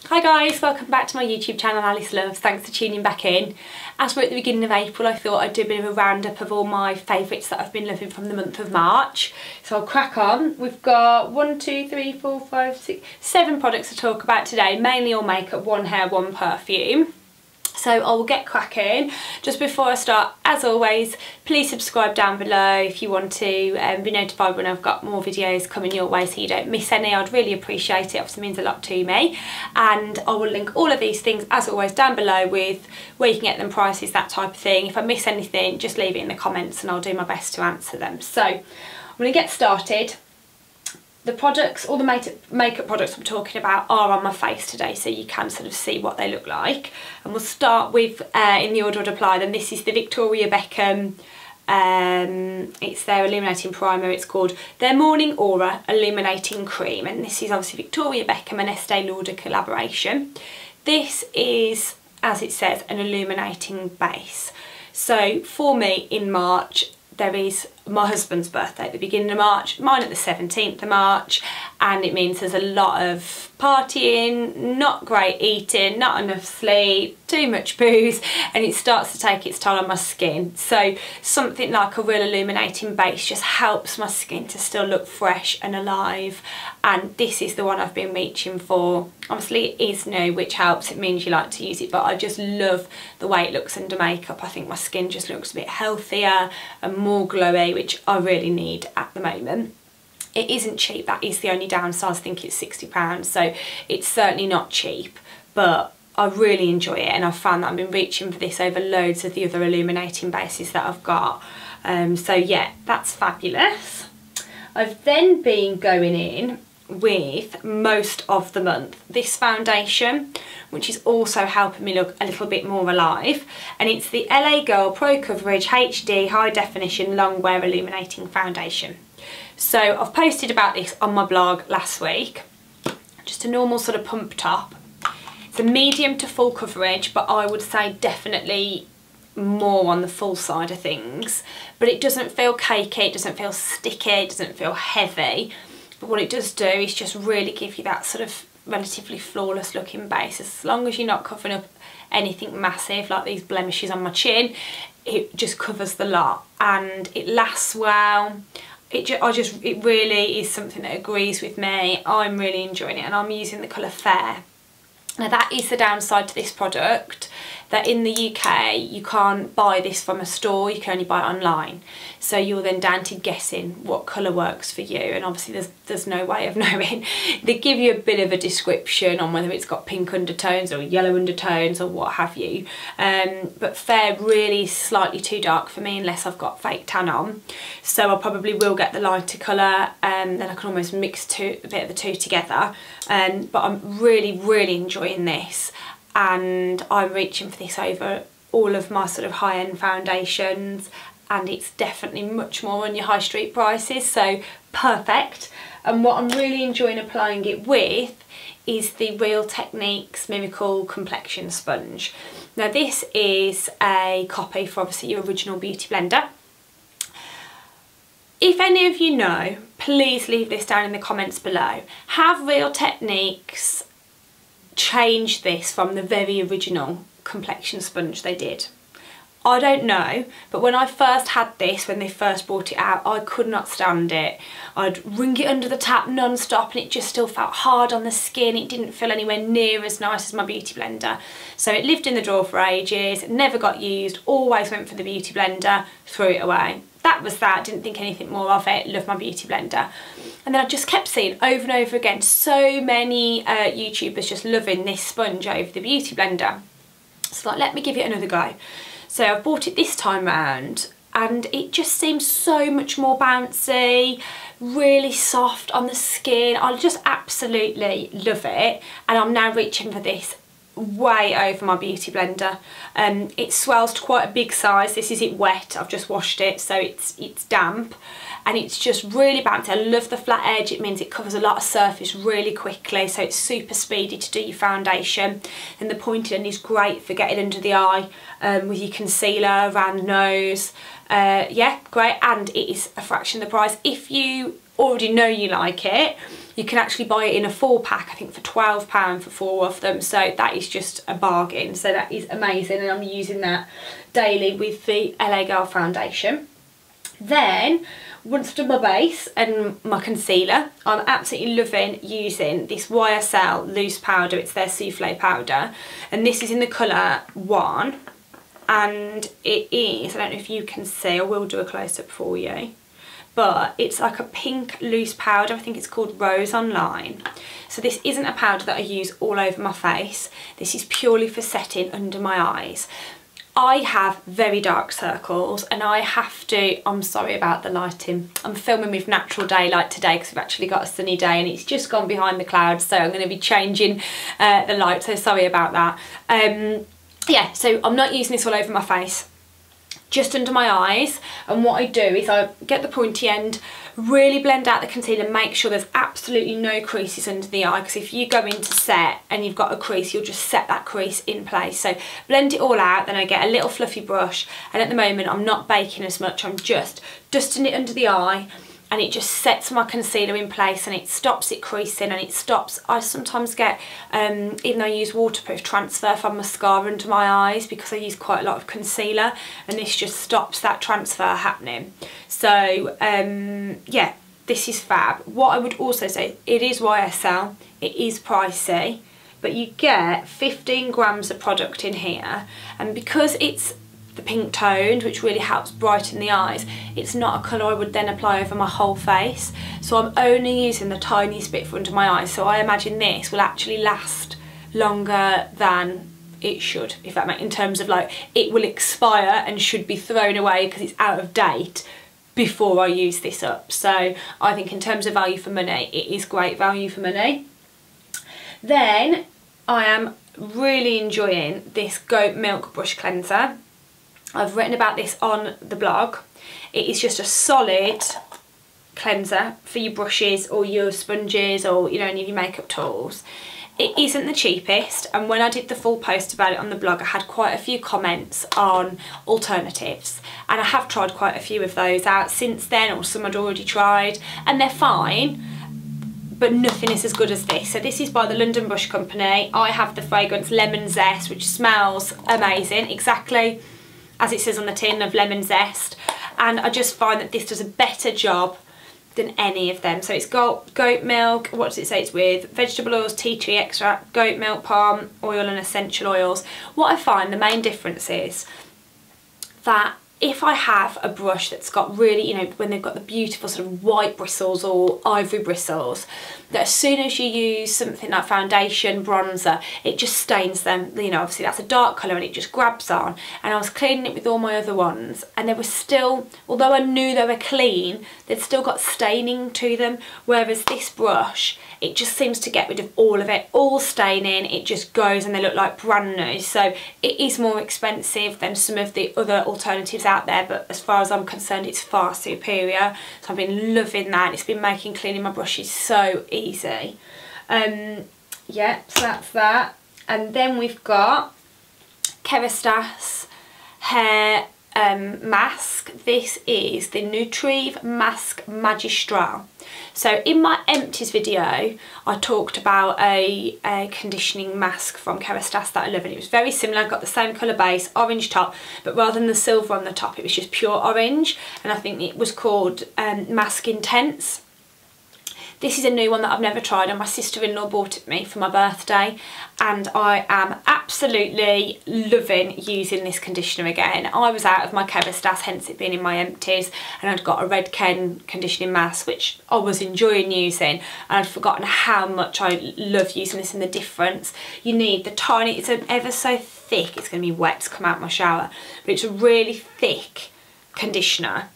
Hi guys, welcome back to my YouTube channel Alice Loves. Thanks for tuning back in. As we're at the beginning of April, I thought I'd do a bit of a roundup of all my favourites that I've been loving from the month of March. So I'll crack on. We've got 7 products to talk about today, mainly all makeup, one hair, one perfume. So I will get cracking. Just before I start, as always, please subscribe down below if you want to be notified when I've got more videos coming your way so you don't miss any. I'd really appreciate it, obviously it means a lot to me. And I will link all of these things, as always, down below with where you can get them, prices, that type of thing. If I miss anything, just leave it in the comments and I'll do my best to answer them. So I'm going to get started. The products, all the makeup products I'm talking about are on my face today, so you can sort of see what they look like. And we'll start with, in the order I'd apply them, this is the Victoria Beckham, it's their illuminating primer. It's called their Morning Aura Illuminating Cream, and this is obviously Victoria Beckham and Estee Lauder collaboration. This is, as it says, an illuminating base. So for me in March, there is my husband's birthday at the beginning of March, mine at the 17th of March, and it means there's a lot of partying, not great eating, not enough sleep, too much booze, and it starts to take its toll on my skin. So something like a real illuminating base just helps my skin to still look fresh and alive, and this is the one I've been reaching for. Obviously it is new, which helps, it means you like to use it, but I just love the way it looks under makeup. I think my skin just looks a bit healthier and more glowy, which I really need at the moment. It isn't cheap, that is the only downside. I think it's £60, so it's certainly not cheap, but I really enjoy it, and I've found that I've been reaching for this over loads of the other illuminating bases that I've got. So yeah, that's fabulous. I've then been going in with most of the month this foundation, which is also helping me look a little bit more alive, and it's the LA Girl Pro Coverage HD High Definition Long Wear Illuminating Foundation. So I've posted about this on my blog last week. Just a normal sort of pump top. It's a medium to full coverage, but I would say definitely more on the full side of things, but it doesn't feel cakey, it doesn't feel sticky, it doesn't feel heavy. But what it does do is just really give you that sort of relatively flawless looking base. As long as you're not covering up anything massive like these blemishes on my chin, it just covers the lot and it lasts well. It really is something that agrees with me. I'm really enjoying it, and I'm using the colour Fair. Now that is the downside to this product, that in the UK you can't buy this from a store, you can only buy it online. So you're then down to guessing what colour works for you, and obviously there's no way of knowing. They give you a bit of a description on whether it's got pink undertones or yellow undertones or what have you. But Fair really is slightly too dark for me unless I've got fake tan on. So I probably will get the lighter colour, then I can almost mix a bit of the two together. But I'm really, really enjoying this, and I'm reaching for this over all of my sort of high-end foundations, and it's definitely much more on your high street prices, so perfect. And what I'm really enjoying applying it with is the Real Techniques Miracle Complexion Sponge. Now this is a copy for obviously your original Beauty Blender. If any of you know, please leave this down in the comments below. Have Real Techniques changed this from the very original complexion sponge they did? I don't know, but when I first had this, when they first brought it out, I could not stand it. I'd wring it under the tap non-stop and it just still felt hard on the skin. It didn't feel anywhere near as nice as my Beauty Blender. So it lived in the drawer for ages, never got used, always went for the Beauty Blender, threw it away. That was that, didn't think anything more of it, loved my Beauty Blender. And then I just kept seeing over and over again so many YouTubers just loving this sponge over the Beauty Blender. So like, let me give it another go. So I bought it this time round, and it just seems so much more bouncy, really soft on the skin. I just absolutely love it, and I'm now reaching for this way over my Beauty Blender. It swells to quite a big size. This is it wet, I've just washed it, so it's damp, and it's just really bouncy. I love the flat edge, it means it covers a lot of surface really quickly, so it's super speedy to do your foundation. And the pointed end is great for getting under the eye with your concealer, around the nose. Yeah, great, and it is a fraction of the price. If you already know you like it, you can actually buy it in a 4-pack, I think for £12 for 4 of them, so that is just a bargain. So that is amazing, and I'm using that daily with the LA Girl foundation. Then, once I've done my base and my concealer, I'm absolutely loving using this YSL loose powder. It's their souffle powder, and this is in the colour 1, and it is, I don't know if you can see, I will do a close-up for you, but it's like a pink loose powder. I think it's called Rose Online. So this isn't a powder that I use all over my face. This is purely for setting under my eyes. I have very dark circles, and I have to, I'm sorry about the lighting, I'm filming with natural daylight today because we've actually got a sunny day and it's just gone behind the clouds, so I'm going to be changing the light, so sorry about that. Yeah, so I'm not using this all over my face, just under my eyes. And what I do is I get the pointy end, really blend out the concealer, make sure there's absolutely no creases under the eye, because if you go in to set and you've got a crease, you'll just set that crease in place. So blend it all out, then I get a little fluffy brush, and at the moment I'm not baking as much, I'm just dusting it under the eye, and it just sets my concealer in place, and it stops it creasing, and it stops, I sometimes get, even though I use waterproof, transfer from mascara under my eyes because I use quite a lot of concealer, and this just stops that transfer happening. So yeah, this is fab. What I would also say, it is YSL, it is pricey, but you get 15 grams of product in here, and because it's the pink toned, which really helps brighten the eyes, it's not a colour I would then apply over my whole face, so I'm only using the tiniest bit for under my eyes. So I imagine this will actually last longer than it should, if that makes, in terms of like, it will expire and should be thrown away because it's out of date before I use this up. So I think in terms of value for money, it is great value for money. Then I am really enjoying this goat milk brush cleanser. I've written about this on the blog. It is just a solid cleanser for your brushes or your sponges or, you know, any of your makeup tools. It isn't the cheapest, and when I did the full post about it on the blog, I had quite a few comments on alternatives, and I have tried quite a few of those out since then, or some I'd already tried, and they're fine, but nothing is as good as this. So this is by the London Brush Company. I have the fragrance Lemon Zest, which smells amazing, exactly as it says on the tin, of lemon zest, and I just find that this does a better job than any of them. So it's got goat milk, what does it say it's with? Vegetable oils, tea tree extract, goat milk, palm oil and essential oils. What I find the main difference is that if I have a brush that's got really, you know, when they've got the beautiful sort of white bristles or ivory bristles, that as soon as you use something like foundation, bronzer, it just stains them. You know, obviously that's a dark colour and it just grabs on. And I was cleaning it with all my other ones, and they were still, although I knew they were clean, they'd still got staining to them. Whereas this brush, it just seems to get rid of all of it, all staining, it just goes and they look like brand new. So it is more expensive than some of the other alternatives out there, but as far as I'm concerned, it's far superior. So I've been loving that. It's been making cleaning my brushes so easy. Yeah, so that's that. And then we've got Kerastase hair mask. This is the Nutrive Mask Magistral. So in my empties video, I talked about a conditioning mask from Kerastase that I love, and it was very similar. I got the same colour base, orange top, but rather than the silver on the top, it was just pure orange, and I think it was called Mask Intense. This is a new one that I've never tried, and my sister-in-law bought it me for my birthday, and I am absolutely loving using this conditioner again. I was out of my Kerastase, hence it being in my empties, and I'd got a Red Ken conditioning mask, which I was enjoying using, and I'd forgotten how much I love using this and the difference. You need the tiny, it's an ever so thick, it's going to be wet to come out my shower, but it's a really thick conditioner,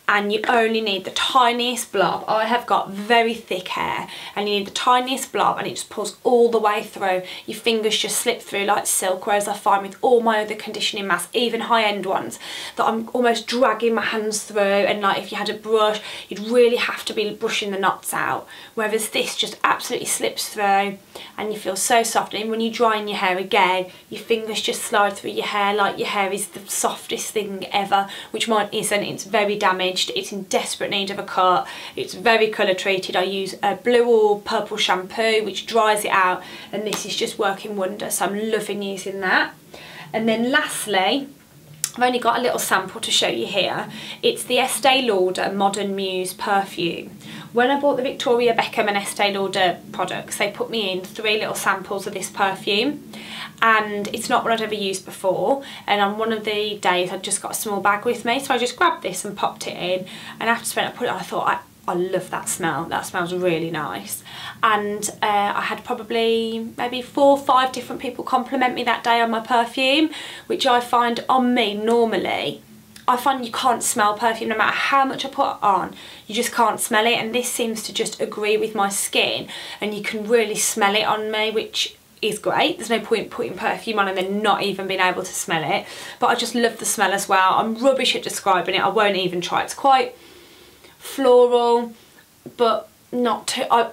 and you only need the tiniest blob. I have got very thick hair, and you need the tiniest blob, and it just pulls all the way through. Your fingers just slip through like silk, whereas I find with all my other conditioning masks, even high-end ones, that I'm almost dragging my hands through, and like if you had a brush, you'd really have to be brushing the knots out, whereas this just absolutely slips through and you feel so soft. And when you dry in your hair again, your fingers just slide through your hair like your hair is the softest thing ever, which mine isn't. It's very damaged. damaged, it's in desperate need of a cut, it's very colour treated. I use a blue or purple shampoo which dries it out, and this is just working wonders, so I'm loving using that. And then lastly, I've only got a little sample to show you here. It's the Estee Lauder Modern Muse perfume. When I bought the Victoria Beckham and Estee Lauder products, they put me in 3 little samples of this perfume, and it's not one I'd ever used before, and on one of the days I'd just got a small bag with me, so I just grabbed this and popped it in, and after I put it on, I thought, I love that smell. That smells really nice. And I had probably maybe 4 or 5 different people compliment me that day on my perfume, which I find on me normally, I find you can't smell perfume no matter how much I put on, you just can't smell it, and this seems to just agree with my skin, and you can really smell it on me, which is great. There's no point putting perfume on and then not even being able to smell it, but I just love the smell as well. I'm rubbish at describing it, I won't even try. It's quite floral, but not too, I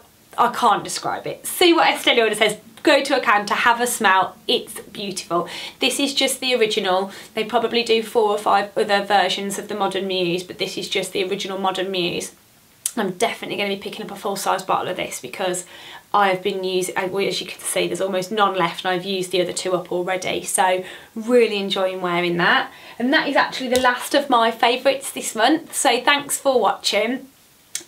can't describe it. See what Estee Lauder says, go to a counter, have a smell, it's beautiful. This is just the original. They probably do 4 or 5 other versions of the Modern Muse, but this is just the original Modern Muse. I'm definitely going to be picking up a full-size bottle of this because I've been using, as you can see, there's almost none left, and I've used the other 2 up already, so really enjoying wearing that. And that is actually the last of my favourites this month, so thanks for watching.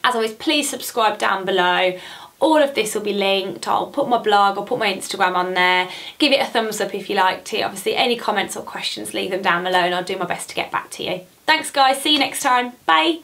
As always, please subscribe down below. All of this will be linked. I'll put my blog, I'll put my Instagram on there. Give it a thumbs up if you liked it. Obviously, any comments or questions, leave them down below and I'll do my best to get back to you. Thanks guys, see you next time. Bye.